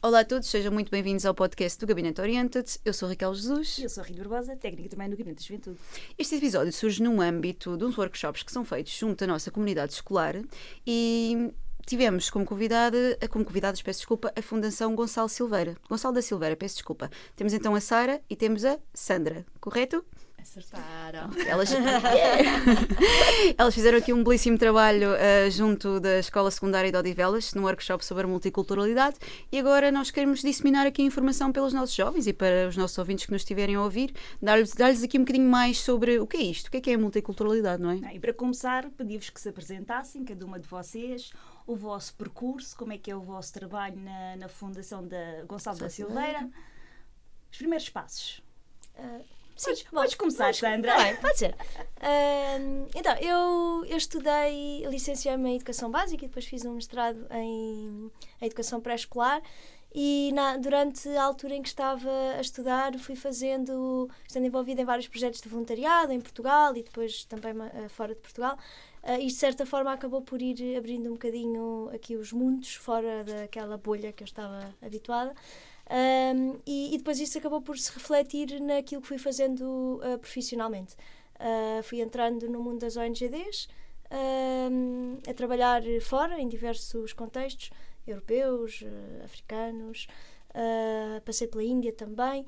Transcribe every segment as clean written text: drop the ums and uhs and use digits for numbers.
Olá a todos, sejam muito bem-vindos ao podcast do Gabinete Oriented. Eu sou Raquel Jesus. Eu sou a Rita Barbosa, técnica também do Gabinete da Juventude. Este episódio surge no âmbito de uns workshops que são feitos junto à nossa comunidade escolar e tivemos como convidadas, a Fundação Gonçalo da Silveira, peço desculpa. Temos então a Sara e temos a Sandra, correto? Acertaram. Elas fizeram aqui um belíssimo trabalho junto da Escola Secundária de Odivelas, num workshop sobre a multiculturalidade, e agora nós queremos disseminar aqui a informação pelos nossos jovens e para os nossos ouvintes que nos estiverem a ouvir, dar-lhes aqui um bocadinho mais sobre o que é isto, o que é a multiculturalidade, não é? E para começar, pedi-vos que se apresentassem, cada uma de vocês, o vosso percurso, como é que é o vosso trabalho na Fundação da Gonçalo da Silveira. Os primeiros passos. Sim, podes começar, Sandra. Tá bem, pode ser. Então, eu estudei, licenciei-me em Educação Básica e depois fiz um mestrado em Educação Pré-Escolar e durante a altura em que estava a estudar fui estando envolvida em vários projetos de voluntariado em Portugal e depois também fora de Portugal. E de certa forma acabou por ir abrindo um bocadinho aqui os mundos fora daquela bolha que eu estava habituada. E depois isso acabou por se refletir naquilo que fui fazendo profissionalmente. Fui entrando no mundo das ONGs, a trabalhar fora, em diversos contextos, europeus, africanos, passei pela Índia também.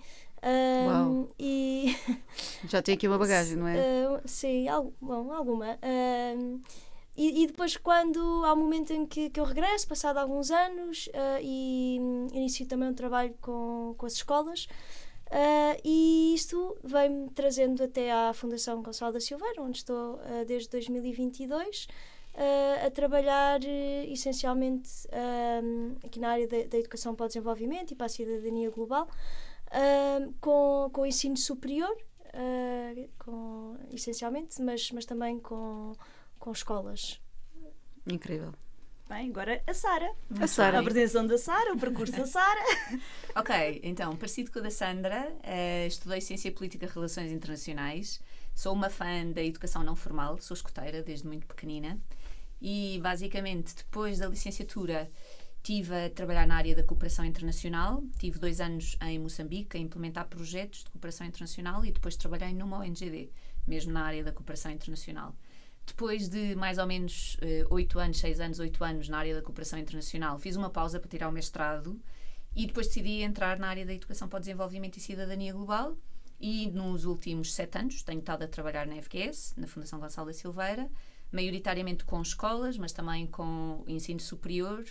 Uau. E Já tem aqui uma bagagem, não é? Sim, alguma. E depois, há um momento em que eu regresso, passado alguns anos, e inicio também um trabalho com as escolas, e isto vem-me trazendo até à Fundação Gonçalo da Silveira, onde estou desde 2022, a trabalhar essencialmente aqui na área da educação para o desenvolvimento e para a cidadania global, com o ensino superior, essencialmente, mas também com escolas. Incrível. Bem, agora a Sara. A apresentação da Sara, o percurso da Sara. Ok, então, parecido com o da Sandra, estudei Ciência Política e Relações Internacionais, sou uma fã da educação não formal, sou escoteira desde muito pequenina e, basicamente, depois da licenciatura estive a trabalhar na área da cooperação internacional, tive 2 anos em Moçambique a implementar projetos de cooperação internacional e depois trabalhei numa ONGD, mesmo na área da cooperação internacional. Depois de mais ou menos 8 anos na área da cooperação internacional, fiz uma pausa para tirar o mestrado e depois decidi entrar na área da educação para o desenvolvimento e cidadania global e nos últimos 7 anos tenho estado a trabalhar na FQS, na Fundação Gonçalo da Silveira, maioritariamente com escolas, mas também com ensino superior,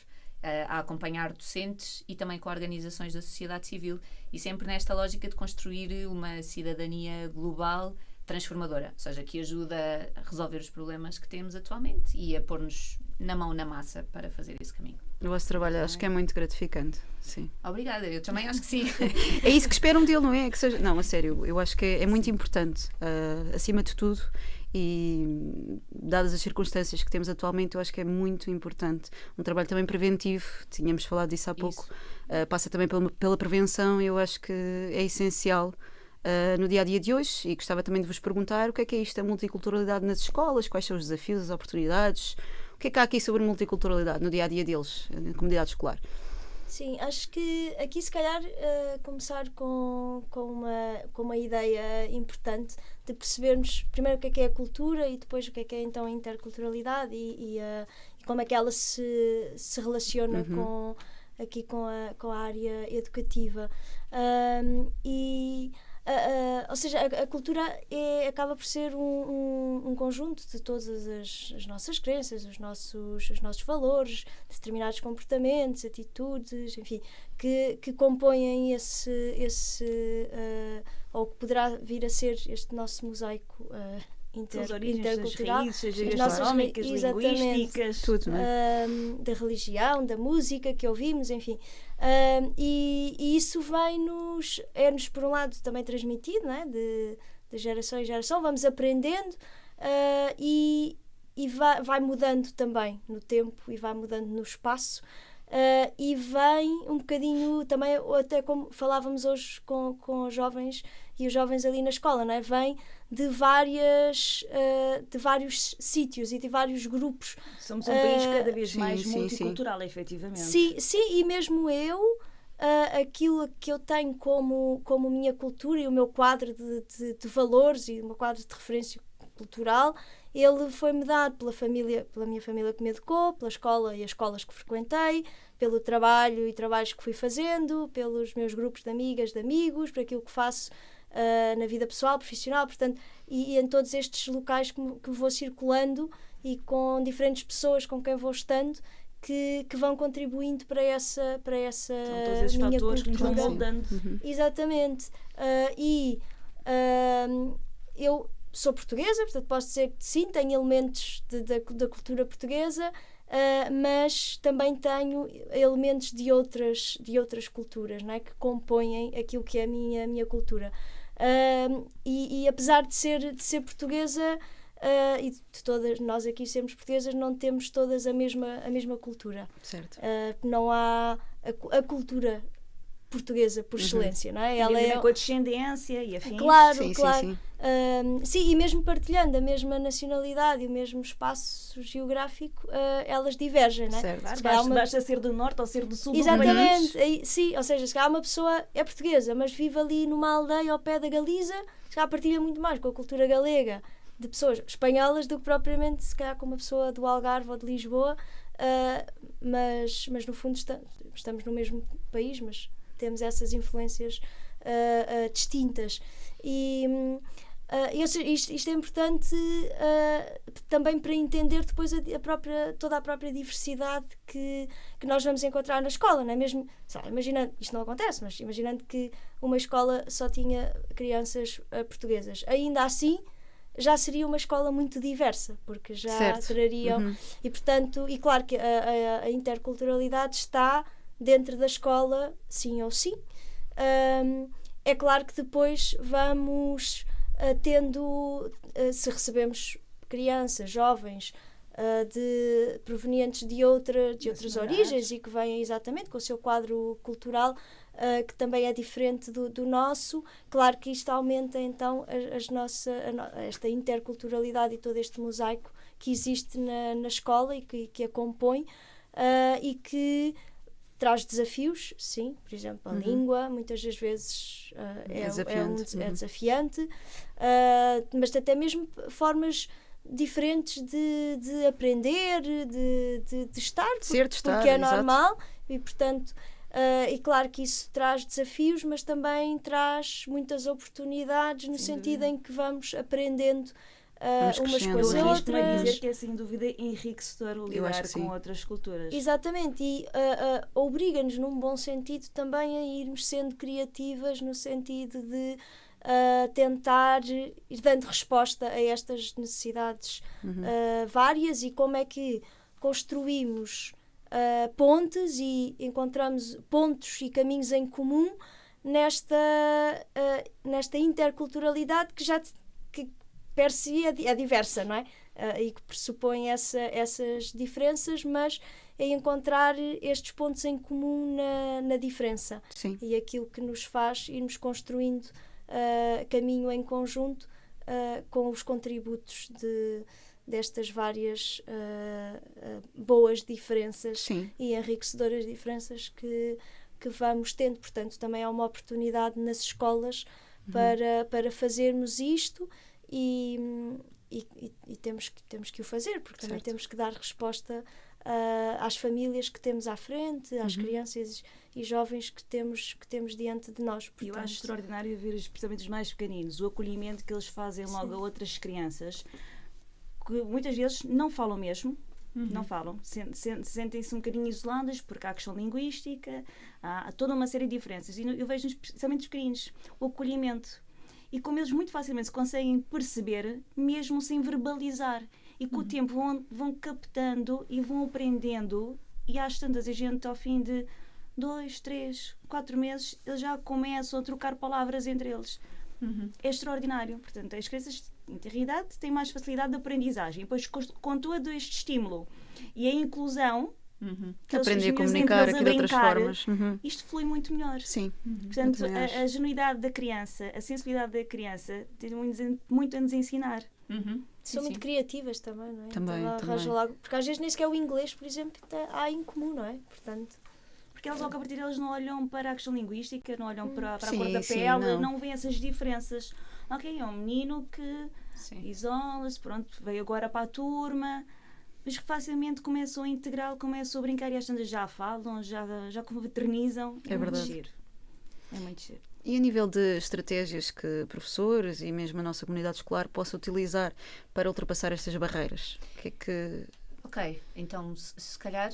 a acompanhar docentes e também com organizações da sociedade civil e sempre nesta lógica de construir uma cidadania global transformadora, ou seja, que ajuda a resolver os problemas que temos atualmente e a pôr-nos na mão na massa para fazer esse caminho. O vosso trabalho acho que é muito gratificante, sim. Obrigada, eu também acho que sim. É isso que esperam dele, não é? Que seja... Não, a sério, eu acho que é muito importante, acima de tudo, e dadas as circunstâncias que temos atualmente, eu acho que é muito importante. Um trabalho também preventivo, tínhamos falado disso há pouco, passa também pela prevenção e eu acho que é essencial no dia-a-dia de hoje e gostava também de vos perguntar o que é isto, a multiculturalidade nas escolas, quais são os desafios, as oportunidades, o que é que há aqui sobre multiculturalidade no dia-a-dia deles, na comunidade escolar? Sim, acho que aqui se calhar começar com uma ideia importante de percebermos primeiro o que é a cultura e depois o que é então a interculturalidade e como é que ela se relaciona com a área educativa. Ou seja, a cultura acaba por ser um conjunto de todas as nossas crenças, os nossos valores, determinados comportamentos, atitudes, enfim, que compõem ou que poderá vir a ser este nosso mosaico intercultural, as raízes gastronómicas, linguísticas, tudo, não é? Da religião, da música que ouvimos, enfim. E isso é-nos por um lado também transmitido, não é? de geração em geração, vamos aprendendo e vai mudando também no tempo e vai mudando no espaço. E vem um bocadinho também, até como falávamos hoje com os jovens e os jovens ali na escola, não é? Vem de vários sítios e de vários grupos. Somos um país cada vez mais multicultural, efetivamente. Sim, e mesmo eu aquilo que eu tenho como minha cultura e o meu quadro de valores e o meu quadro de referência cultural, ele foi-me dado pela minha família que me educou, pela escola e as escolas que frequentei, pelo trabalho e trabalhos que fui fazendo, pelos meus grupos de amigas, de amigos, por aquilo que faço na vida pessoal, profissional, portanto, e em todos estes locais que vou circulando e com diferentes pessoas com quem vou estando, que vão contribuindo para essa São todos esses minha fatores que nos vão cultura. moldando. Exatamente. Eu sou portuguesa, portanto posso dizer que sim, tenho elementos da cultura portuguesa, mas também tenho elementos de outras culturas, não é? Que compõem aquilo que é a minha cultura. E apesar de ser portuguesa, e de todas nós aqui sermos portuguesas, não temos todas a mesma cultura. Certo. Não há a cultura portuguesa por excelência, não é? Ela é com a descendência e afins. Claro, Sim, claro. sim, sim. Sim, e mesmo partilhando a mesma nacionalidade e o mesmo espaço geográfico, elas divergem, não é? Certo. Se calhar Basta ser do norte ou ser do sul do país. Exatamente, sim, ou seja, se calhar uma pessoa é portuguesa, mas vive ali numa aldeia ao pé da Galiza, se calhar partilha muito mais com a cultura galega de pessoas espanholas do que propriamente se calhar com uma pessoa do Algarve ou de Lisboa, mas no fundo estamos no mesmo país, mas temos essas influências distintas. E isto é importante também para entender depois toda a própria diversidade que nós vamos encontrar na escola, não é? Mesmo, sei lá, imaginando, isto não acontece, mas imaginando que uma escola só tinha crianças portuguesas, ainda assim já seria uma escola muito diversa, porque já trariam e portanto, e claro que a interculturalidade está dentro da escola, sim ou sim. É claro que depois vamos tendo, se recebemos crianças, jovens provenientes de outras origens e que vêm exatamente com o seu quadro cultural que também é diferente do nosso, claro que isto aumenta então esta interculturalidade e todo este mosaico que existe na escola e que a compõe e que traz desafios, sim, por exemplo, a língua muitas das vezes é desafiante, mas até mesmo formas diferentes de aprender, de estar, porque é normal, e portanto, e claro que isso traz desafios, mas também traz muitas oportunidades no sentido em que vamos aprendendo umas com as outras. Eu arrisco-me a dizer que é sem dúvida enriquecedor lidar com outras culturas. Exatamente, e obriga-nos num bom sentido também a irmos sendo criativas no sentido de tentar ir dando resposta a estas necessidades várias e como é que construímos pontes e encontramos pontos e caminhos em comum nesta interculturalidade que per si é diversa, não é? E que pressupõe essas diferenças, mas é encontrar estes pontos em comum na diferença. Sim. E aquilo que nos faz irmos construindo caminho em conjunto com os contributos destas várias boas diferenças. Sim. E enriquecedoras diferenças que vamos tendo. Portanto, também há uma oportunidade nas escolas para fazermos isto e temos que o fazer, porque também temos que dar resposta às famílias que temos à frente, às crianças e jovens que temos diante de nós. Portanto, eu acho extraordinário ver especialmente os mais pequeninos, o acolhimento que eles fazem logo a outras crianças, que muitas vezes não falam mesmo, não falam, sentem-se um bocadinho isoladas porque há a questão linguística, há toda uma série de diferenças, e eu vejo especialmente os pequeninos, o acolhimento, e como eles muito facilmente se conseguem perceber, mesmo sem verbalizar, e com o tempo vão captando e vão aprendendo, e às tantas a gente ao fim de 2, 3, 4 meses eles já começam a trocar palavras entre eles. É extraordinário. Portanto, as crianças em idade têm mais facilidade de aprendem-se, e depois com todo este estímulo e a inclusão, aprender a comunicar aqui de outras formas, isto flui muito melhor. Sim. Portanto, a genuidade da criança, a sensibilidade da criança tem muito a nos ensinar. São muito criativas também, não é? Também. Logo, porque às vezes nem sequer o inglês, por exemplo, há em comum, não é? Portanto, porque elas, ao que a partir delas, não olham para a questão linguística, não olham para a Sim, cor da sim, pele, não. não veem essas diferenças. Ok, é um menino que Sim. isola-se, pronto, veio agora para a turma, mas que facilmente começam a integrar, começam a brincar e às tantas já falam, já confraternizam. É verdade. Muito giro. É muito giro. E a nível de estratégias que professores e mesmo a nossa comunidade escolar possa utilizar para ultrapassar estas barreiras? O que é que... Ok, então se calhar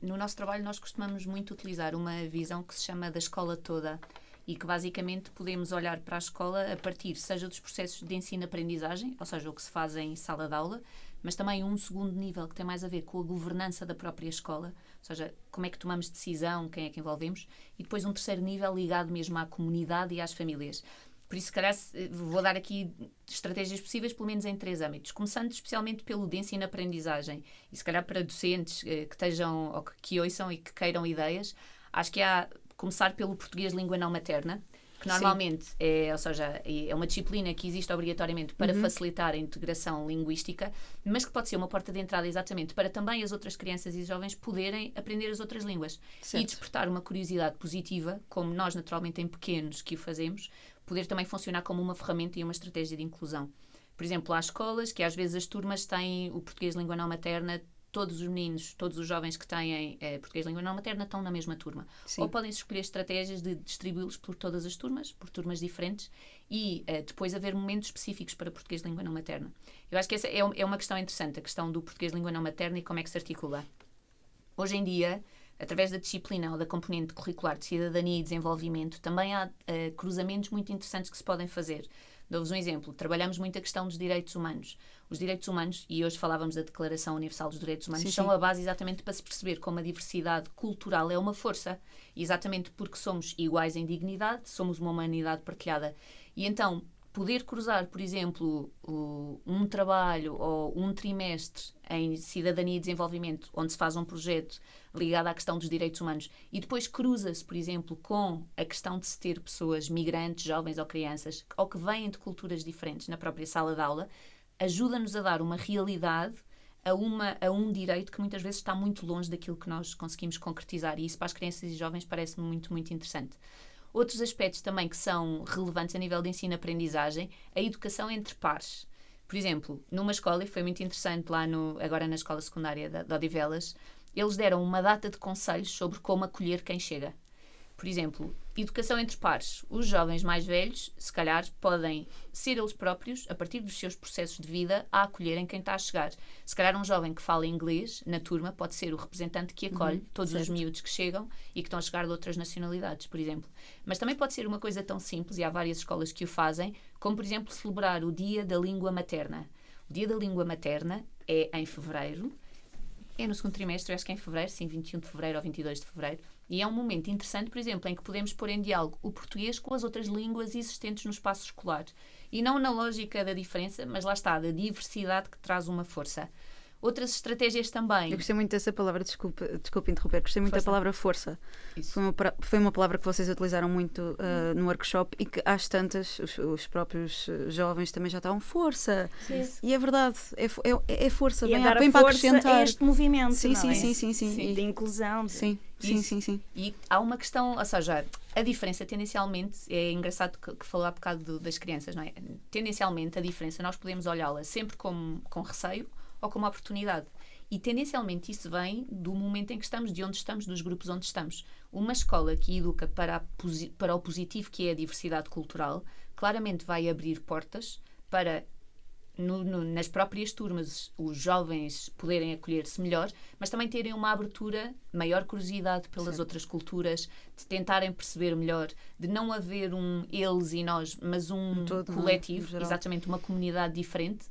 no nosso trabalho nós costumamos muito utilizar uma visão que se chama da escola toda e que basicamente podemos olhar para a escola a partir, seja dos processos de ensino-aprendizagem, ou seja, o que se faz em sala de aula, mas também um segundo nível que tem mais a ver com a governança da própria escola, ou seja, como é que tomamos decisão, quem é que envolvemos, e depois um terceiro nível ligado mesmo à comunidade e às famílias. Por isso, se calhar, vou dar aqui estratégias possíveis, pelo menos em 3 âmbitos. Começando especialmente pelo de ensino-aprendizagem. E se calhar para docentes que estejam, ou que ouçam e que queiram ideias, acho que há começar pelo português língua não materna, que normalmente é uma disciplina que existe obrigatoriamente para facilitar a integração linguística, mas que pode ser uma porta de entrada exatamente para também as outras crianças e jovens poderem aprender as outras línguas. Certo. E despertar uma curiosidade positiva, como nós naturalmente em pequenos que o fazemos, poder também funcionar como uma ferramenta e uma estratégia de inclusão. Por exemplo, há escolas que às vezes as turmas têm o português língua não materna, todos os meninos, todos os jovens que têm português língua não materna estão na mesma turma. Sim. Ou podem escolher estratégias de distribuí-los por todas as turmas, por turmas diferentes, e depois haver momentos específicos para português língua não materna. Eu acho que essa é uma questão interessante, a questão do português língua não materna e como é que se articula. Hoje em dia, através da disciplina ou da componente curricular de cidadania e desenvolvimento, também há cruzamentos muito interessantes que se podem fazer. Dou-vos um exemplo. Trabalhamos muito a questão dos direitos humanos. Os direitos humanos, e hoje falávamos da Declaração Universal dos Direitos Humanos, Sim, são sim. a base exatamente para se perceber como a diversidade cultural é uma força. Exatamente porque somos iguais em dignidade, somos uma humanidade partilhada. E então, poder cruzar, por exemplo, um trabalho ou um trimestre em cidadania e desenvolvimento, onde se faz um projeto ligado à questão dos direitos humanos, e depois cruza-se, por exemplo, com a questão de se ter pessoas migrantes, jovens ou crianças, ou que vêm de culturas diferentes na própria sala de aula, ajuda-nos a dar uma realidade a um direito que muitas vezes está muito longe daquilo que nós conseguimos concretizar. E isso para as crianças e jovens parece-me muito, muito interessante. Outros aspectos também que são relevantes a nível de ensino-aprendizagem, a educação entre pares. Por exemplo, numa escola, e foi muito interessante lá agora na escola secundária de Odivelas, eles deram uma data de conselhos sobre como acolher quem chega. Por exemplo, educação entre pares. Os jovens mais velhos, se calhar, podem ser eles próprios, a partir dos seus processos de vida, a acolherem quem está a chegar. Se calhar um jovem que fala inglês na turma pode ser o representante que acolhe todos os miúdos que chegam e que estão a chegar de outras nacionalidades, por exemplo. Mas também pode ser uma coisa tão simples, e há várias escolas que o fazem, como, por exemplo, celebrar o Dia da Língua Materna. O Dia da Língua Materna é em fevereiro, é no segundo trimestre, eu acho que é em fevereiro, sim, 21 de fevereiro ou 22 de fevereiro. E é um momento interessante, por exemplo, em que podemos pôr em diálogo o português com as outras línguas existentes no espaço escolar. E não na lógica da diferença, mas lá está, da diversidade que traz uma força. Outras estratégias também. Eu gostei muito dessa palavra, desculpe interromper, gostei muito da palavra força. Isso. Foi uma palavra que vocês utilizaram muito no workshop e que às tantas os próprios jovens também já estavam força. Sim. E é verdade, é força, E a vem, dar vem a para força acrescentar. a este movimento, Sim, não sim, é? sim. De inclusão. Sim. E há uma questão, ou seja, a diferença tendencialmente, é engraçado que falou há bocado das crianças, não é? Tendencialmente a diferença nós podemos olhá-la sempre com receio ou como oportunidade. E tendencialmente isso vem do momento em que estamos, de onde estamos, dos grupos onde estamos. Uma escola que educa para o positivo, que é a diversidade cultural, claramente vai abrir portas para nas próprias turmas os jovens poderem acolher-se melhor, mas também terem uma abertura, maior curiosidade pelas outras culturas, de tentarem perceber melhor, de não haver um eles e nós, mas um todo, coletivo, não é? exatamente, uma comunidade diferente.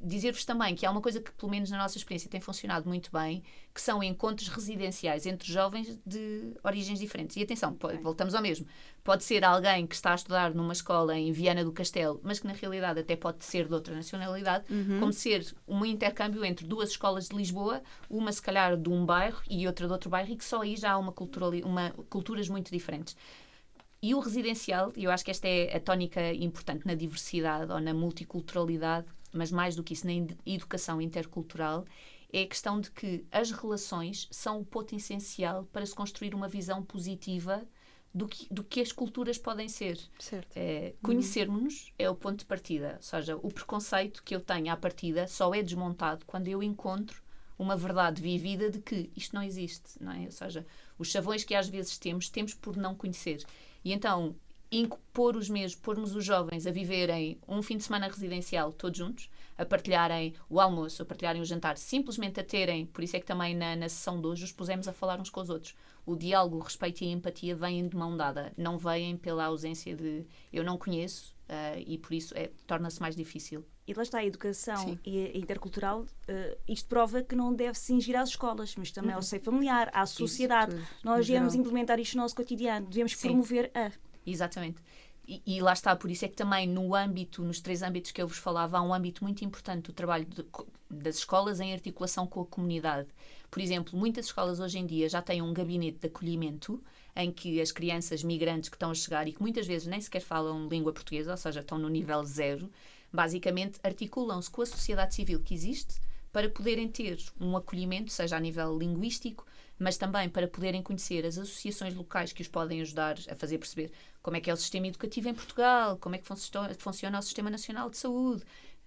Dizer-vos também que há uma coisa que, pelo menos na nossa experiência, tem funcionado muito bem, que são encontros residenciais entre jovens de origens diferentes. E atenção, voltamos ao mesmo. Pode ser alguém que está a estudar numa escola em Viana do Castelo, mas que na realidade até pode ser de outra nacionalidade, como ser um intercâmbio entre duas escolas de Lisboa, uma se calhar de um bairro e outra de outro bairro, e que só aí já há culturas muito diferentes. E o residencial, e eu acho que esta é a tónica importante na diversidade ou na multiculturalidade, mas mais do que isso, na educação intercultural, é a questão de que as relações são o ponto essencial para se construir uma visão positiva do que as culturas podem ser. Certo. Conhecermos-nos é o ponto de partida. Ou seja, o preconceito que eu tenho à partida só é desmontado quando eu encontro uma verdade vivida de que isto não existe, não é? Ou seja, os chavões que às vezes temos por não conhecer. E então, pormos os jovens a viverem um fim de semana residencial todos juntos, a partilharem o almoço, a partilharem o jantar, simplesmente a terem, por isso é que também na sessão de hoje os pusemos a falar uns com os outros. O diálogo, o respeito e a empatia vêm de mão dada, não vêm pela ausência de eu não conheço e por isso torna-se mais difícil. E lá está, a educação Sim. e a intercultural, isto prova que não deve se cingir às escolas, mas também ao seio familiar, à sociedade. tudo, Nós no devemos geral. implementar isto no nosso cotidiano, devemos Sim. promover a... Exatamente. E lá está, por isso é que também nos 3 âmbitos que eu vos falava, há um âmbito muito importante do trabalho das escolas em articulação com a comunidade. Por exemplo, muitas escolas hoje em dia já têm um gabinete de acolhimento em que as crianças migrantes que estão a chegar e que muitas vezes nem sequer falam língua portuguesa, ou seja, estão no nível 0, basicamente articulam-se com a sociedade civil que existe para poderem ter um acolhimento, seja a nível linguístico, mas também para poderem conhecer as associações locais que os podem ajudar a fazer perceber como é que é o sistema educativo em Portugal, como é que funciona o Sistema Nacional de Saúde,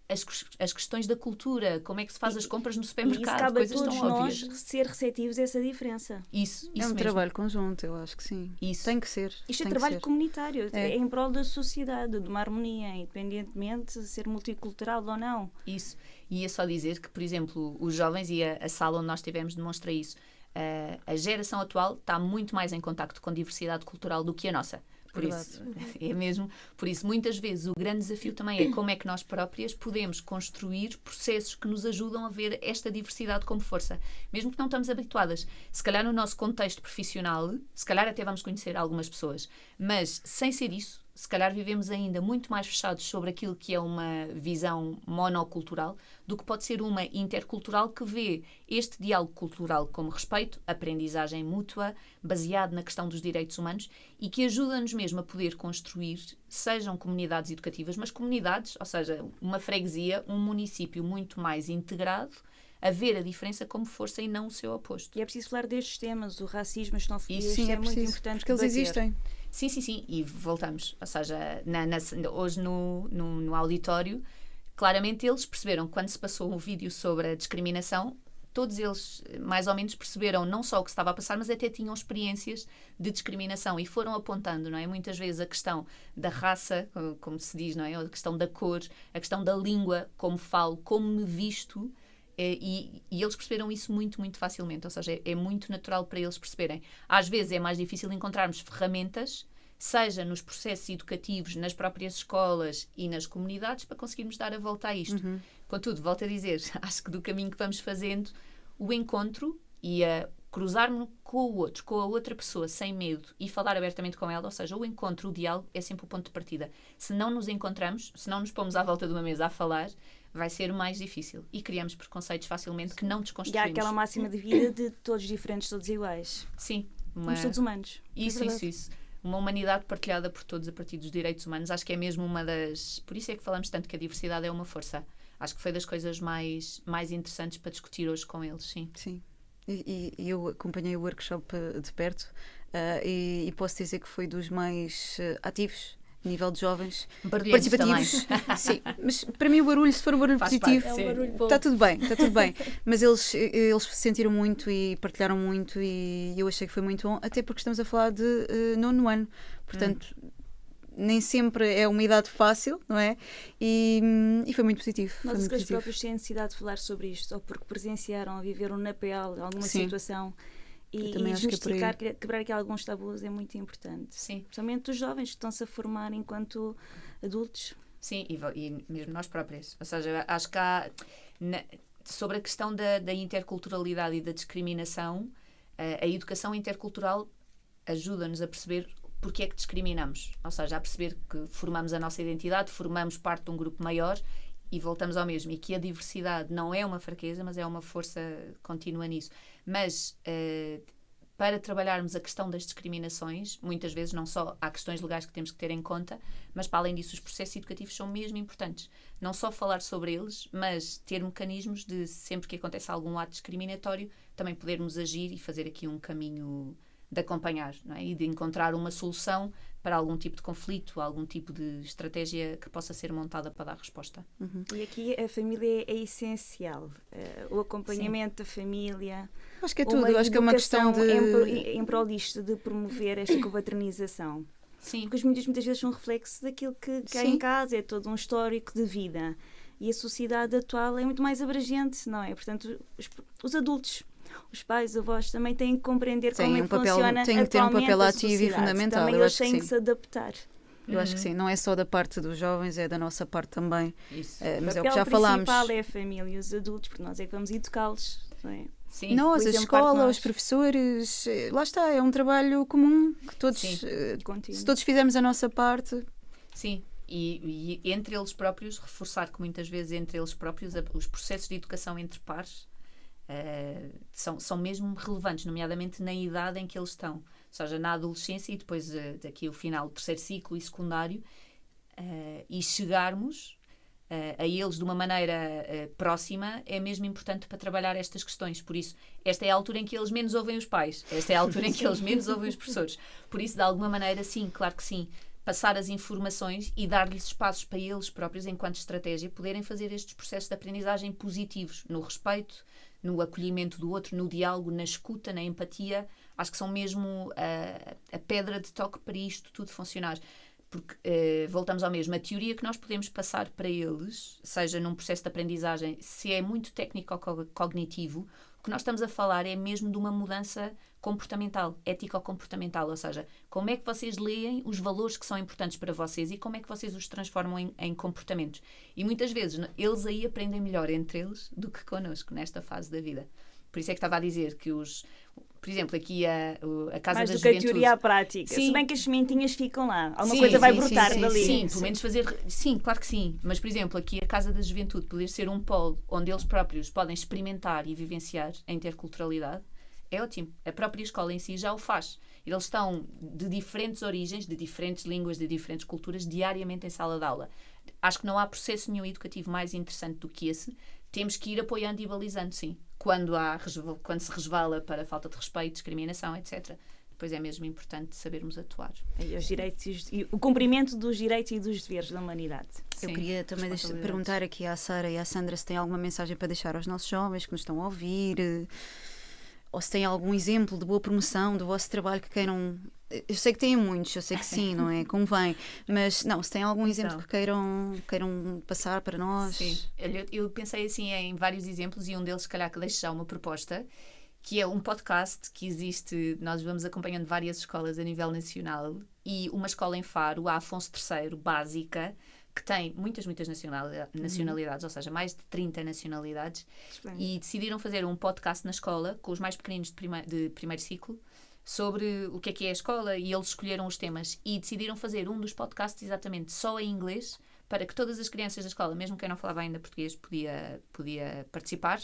as questões da cultura, como é que se faz as compras no E isso supermercado, cabe a coisas todos tão nós óbvias. ser receptivos a essa diferença. Isso É um mesmo. trabalho conjunto, eu acho que sim. Isso. Tem que ser. Isto é tem que trabalho ser. comunitário, É. é em prol da sociedade, de uma harmonia, independentemente de ser multicultural ou não. Isso. E ia só dizer que, por exemplo, os jovens e a sala onde nós estivemos demonstra isso. A geração atual está muito mais em contacto com diversidade cultural do que a nossa. Por isso, é mesmo. Por isso, muitas vezes, o grande desafio também é como é que nós próprias podemos construir processos que nos ajudam a ver esta diversidade como força. Mesmo que não estamos habituadas. Se calhar no nosso contexto profissional, se calhar até vamos conhecer algumas pessoas. Mas, sem ser isso, se calhar vivemos ainda muito mais fechados sobre aquilo que é uma visão monocultural do que pode ser uma intercultural que vê este diálogo cultural como respeito, aprendizagem mútua, baseado na questão dos direitos humanos e que ajuda-nos mesmo a poder construir, sejam comunidades educativas, mas comunidades, ou seja, uma freguesia, um município muito mais integrado, a ver a diferença como força e não o seu oposto. E é preciso falar destes temas, o racismo, a xenofobia, Isso, isto Sim, é é muito preciso. importante Porque eles debater. existem. Sim. E voltamos. Ou seja, hoje no auditório, claramente eles perceberam, quando se passou um vídeo sobre a discriminação, todos eles mais ou menos perceberam não só o que se estava a passar, mas até tinham experiências de discriminação e foram apontando, não é? Muitas vezes a questão da raça, como se diz, não é? A questão da cor, a questão da língua, como falo, como me visto. E eles perceberam isso muito, muito facilmente. Ou seja, é muito natural para eles perceberem. Às vezes é mais difícil encontrarmos ferramentas, seja nos processos educativos, nas próprias escolas e nas comunidades, para conseguirmos dar a volta a isto. Contudo, volto a dizer, acho que do caminho que vamos fazendo, o encontro e a cruzar-me com o outro, com a outra pessoa, sem medo e falar abertamente com ela, ou seja, o encontro, o diálogo, é sempre o ponto de partida. Se não nos encontramos, se não nos pomos à volta de uma mesa a falar, vai ser mais difícil e criamos preconceitos facilmente que não E há desconstruímos. aquela máxima de vida de todos diferentes, todos iguais. Sim. Somos todos humanos. Isso. Uma humanidade partilhada por todos a partir dos direitos humanos. Acho que é mesmo uma das... Por isso é que falamos tanto que a diversidade é uma força. Acho que foi das coisas mais interessantes para discutir hoje com eles, sim. Sim. E eu acompanhei o workshop de perto e posso dizer que foi dos mais ativos a nível de jovens, Barulhentos participativos. também. Sim, mas para mim o barulho, se for um barulho Faz positivo, parte, É um sim. barulho bom. está tudo bem. Mas eles sentiram muito e partilharam muito e eu achei que foi muito bom, até porque estamos a falar de nono ano. Portanto, nem sempre é uma idade fácil, não é? E foi muito positivo. Foi Nós, muito que as positivo. próprios têm necessidade de falar sobre isto, ou porque presenciaram, viveram na pele alguma Sim. situação. Eu E também acho que é por aí. desmistificar, quebrar aqui alguns tabus é muito importante. Sim. Principalmente os jovens que estão-se a formar enquanto adultos. Sim, e mesmo nós próprias. Ou seja, acho que há... sobre a questão da interculturalidade e da discriminação, a educação intercultural ajuda-nos a perceber porque é que discriminamos. Ou seja, a perceber que formamos a nossa identidade, formamos parte de um grupo maior e voltamos ao mesmo. E que a diversidade não é uma fraqueza, mas é uma força contínua nisso. Mas para trabalharmos a questão das discriminações. Muitas vezes não só há questões legais que temos que ter em conta, mas para além disso os processos educativos são mesmo importantes. Não só falar sobre eles, mas ter mecanismos de, sempre que acontece algum ato discriminatório, também podermos agir e fazer aqui um caminho de acompanhar, não é? E de encontrar uma solução para algum tipo de conflito, algum tipo de estratégia que possa ser montada para dar resposta. E aqui a família é essencial. O acompanhamento da família. Acho que é tudo. Acho que é uma questão de... em prol disto, de promover esta copaternização. Sim. Porque as muitas vezes são um reflexo daquilo que há em casa, é todo um histórico de vida. E a sociedade atual é muito mais abrangente, não é? Portanto, os adultos, os pais, os avós também têm que compreender como é que funciona têm que ter um papel a ativo e sociedade. fundamental. Também Eu eles acho que têm que sim. se adaptar. Eu acho que sim. Não é só da parte dos jovens, é da nossa parte também. Isso. Mas é o papel que já falámos. principal é a família e os adultos, porque nós é que vamos educá-los, não é? Sim. Nós, Por a exemplo, parte de escola, nós. os professores, lá está, é um trabalho comum que todos, Sim. Contínuo. se todos fizermos a nossa parte, Sim, e entre eles próprios, reforçar que muitas vezes entre eles próprios os processos de educação entre pares são mesmo relevantes, nomeadamente na idade em que eles estão. Ou seja, na adolescência e depois daqui o final do terceiro ciclo e secundário, e chegarmos a eles de uma maneira próxima é mesmo importante para trabalhar estas questões. Por isso, esta é a altura em que eles menos ouvem os pais, esta é a altura em que eles menos ouvem os professores. Por isso, de alguma maneira, sim, claro que sim, passar as informações e dar-lhes espaços para eles próprios, enquanto estratégia, poderem fazer estes processos de aprendizagem positivos, no respeito, no acolhimento do outro, no diálogo, na escuta, na empatia. Acho que são mesmo a pedra de toque para isto tudo funcionar. Porque, voltamos ao mesmo, a teoria que nós podemos passar para eles, seja num processo de aprendizagem, se é muito técnico-cognitivo, o que nós estamos a falar é mesmo de uma mudança comportamental, ético-comportamental, ou seja, como é que vocês leem os valores que são importantes para vocês e como é que vocês os transformam em comportamentos. E muitas vezes eles aí aprendem melhor entre eles do que connosco, nesta fase da vida. Por isso é que estava a dizer que por exemplo, aqui a Casa Mais da do que a Juventude... teoria à prática. Sim. Se bem que as sementinhas ficam lá. Alguma Sim, coisa vai sim, brotar sim, dali. Sim, pelo menos fazer... Sim, claro que sim. Mas, por exemplo, aqui a Casa da Juventude poder ser um polo onde eles próprios podem experimentar e vivenciar a interculturalidade é ótimo. A própria escola em si já o faz. Eles estão de diferentes origens, de diferentes línguas, de diferentes culturas, diariamente em sala de aula. Acho que não há processo nenhum educativo mais interessante do que esse. Temos que ir apoiando e balizando, sim. Quando se resvala para falta de respeito, discriminação, etc. Depois é mesmo importante sabermos atuar. E os direitos, e o cumprimento dos direitos e dos deveres da humanidade. eu Sim, queria também perguntar aqui à Sara e à Sandra se têm alguma mensagem para deixar aos nossos jovens que nos estão a ouvir, ou se têm algum exemplo de boa promoção do vosso trabalho que queiram... Eu sei que têm muitos, eu sei que sim, não é? Convém. Mas, não, se têm algum exemplo que queiram passar para nós... Sim. Eu pensei assim em vários exemplos e um deles, se calhar, que deixe já uma proposta, que é um podcast que existe, nós vamos acompanhando várias escolas a nível nacional e uma escola em Faro, a Afonso III, básica, que tem muitas nacionalidades, ou seja, mais de 30 nacionalidades, e decidiram fazer um podcast na escola com os mais pequeninos de primeiro ciclo sobre o que é a escola, e eles escolheram os temas e decidiram fazer um dos podcasts exatamente só em inglês, para que todas as crianças da escola, mesmo quem não falava ainda português, podia participar.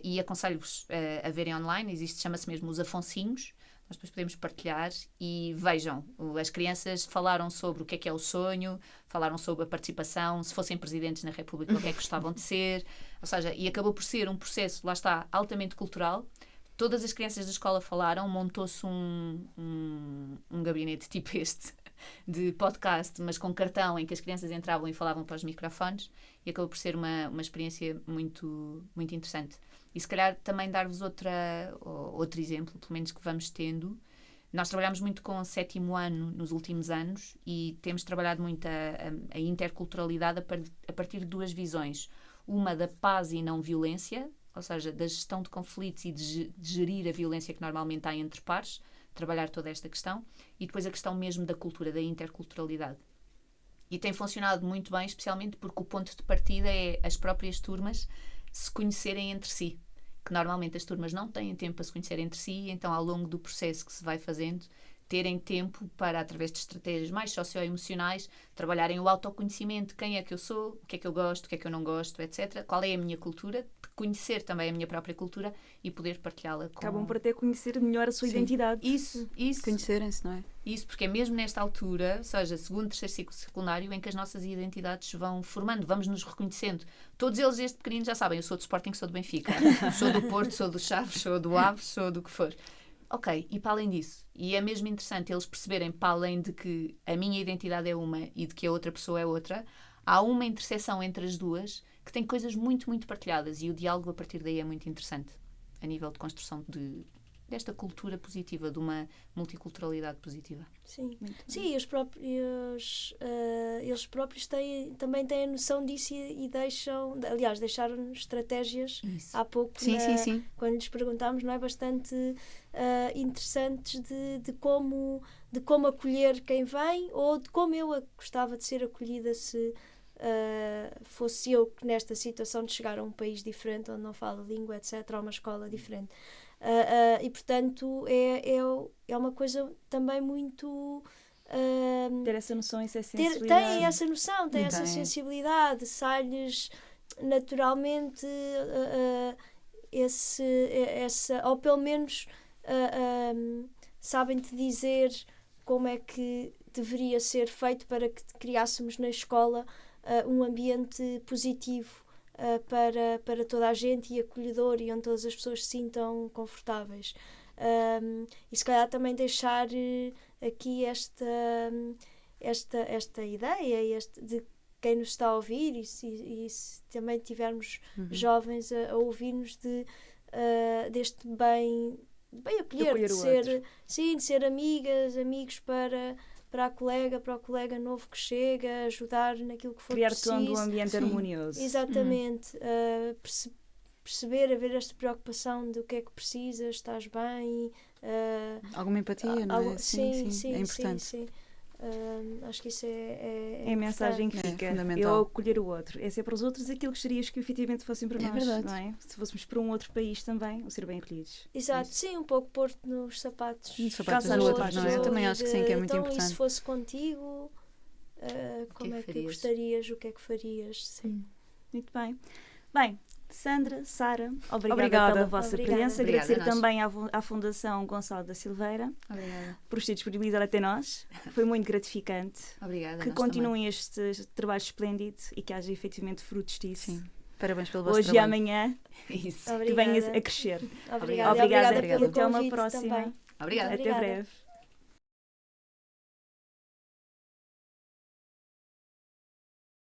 E aconselho-vos a verem online, chama-se mesmo Os Afonsinhos. Nós depois podemos partilhar e vejam, as crianças falaram sobre o que é o sonho, falaram sobre a participação, se fossem presidentes na República, o que é que gostavam de ser, ou seja, e acabou por ser um processo, lá está, altamente cultural. Todas as crianças da escola falaram, montou-se um gabinete tipo este, de podcast, mas com cartão, em que as crianças entravam e falavam para os microfones, e acabou por ser uma experiência muito, muito interessante. E se calhar também dar-vos outro exemplo, pelo menos que vamos tendo. Nós trabalhamos muito com o 7º ano nos últimos anos e temos trabalhado muito a interculturalidade a partir de duas visões. Uma da paz e não violência, ou seja, da gestão de conflitos e de gerir a violência que normalmente há entre pares, trabalhar toda esta questão, e depois a questão mesmo da cultura, da interculturalidade. E tem funcionado muito bem, especialmente porque o ponto de partida é as próprias turmas se conhecerem entre si, que normalmente as turmas não têm tempo para se conhecer entre si, então ao longo do processo que se vai fazendo, terem tempo para, através de estratégias mais socioemocionais, trabalharem o autoconhecimento, quem é que eu sou, o que é que eu gosto, o que é que eu não gosto, etc. Qual é a minha cultura, conhecer também a minha própria cultura e poder partilhá-la com... Acabam por até conhecer melhor a sua Sim. identidade. Isso. Conhecerem-se, não é? Isso, porque é mesmo nesta altura, ou seja, segundo, terceiro ciclo secundário, em que as nossas identidades se vão formando, vamos nos reconhecendo. Todos eles, desde pequenino, já sabem, eu sou do Sporting, sou do Benfica, sou do Porto, sou do Chaves, sou do Aves, sou do que for. Ok, e para além disso, e é mesmo interessante eles perceberem, para além de que a minha identidade é uma e de que a outra pessoa é outra, há uma interseção entre as duas que tem coisas muito, muito partilhadas, e o diálogo a partir daí é muito interessante, a nível de construção desta cultura positiva, de uma multiculturalidade positiva. Sim, sim, eles próprios também têm a noção disso e deixaram-nos estratégias há pouco, Sim. quando lhes perguntámos, não é, bastante interessantes de como acolher quem vem, ou de como eu gostava de ser acolhida se fosse eu nesta situação de chegar a um país diferente, onde não falo a língua, etc., a uma escola diferente. E portanto é uma coisa também muito ter essa noção e essa sensibilidade. Tem essa noção, tem essa sensibilidade, sai-lhes naturalmente ou pelo menos sabem-te dizer como é que deveria ser feito para que criássemos na escola um ambiente positivo para toda a gente e acolhedor, e onde todas as pessoas se sintam confortáveis. E se calhar também deixar aqui esta ideia de quem nos está a ouvir, e se também tivermos jovens a ouvir-nos deste bem acolher, de ser amigos para o colega novo que chega, ajudar naquilo que for preciso. Criar todo um ambiente harmonioso. Exatamente. Perceber, haver esta preocupação de o que é que precisas, estás bem. Alguma empatia, não é? Sim, é importante. Sim. Acho que isso é a mensagem que É fica. fundamental. Eu acolher o outro. É ser para os outros aquilo que gostarias que efetivamente fossem para nós. Verdade. Não é? Se fôssemos para um outro país também, o ser bem acolhidos. Exato, sim, um pouco pôr-te nos sapatos. Nos sapatos dos dos outros, outros, não é? Eu também acho que sim, que é muito então, importante. E se fosse contigo, como é que gostarias, o que é que farias? Sim. Muito bem. Bem, Sandra, Sara, obrigada pela vossa Obrigada. presença. Obrigada Agradecer a nós. também à Fundação Gonçalo da Silveira Obrigada. por se ter disponibilizado até nós. Foi muito gratificante. Obrigada. Que nós continuem este trabalho esplêndido e que haja efetivamente frutos disso. Sim. Parabéns pelo vosso Hoje e trabalho. amanhã, também. Isso. que venha a crescer. Obrigada Obrigada. pelo Até uma convite próxima. também. Obrigada. Até Obrigada. breve.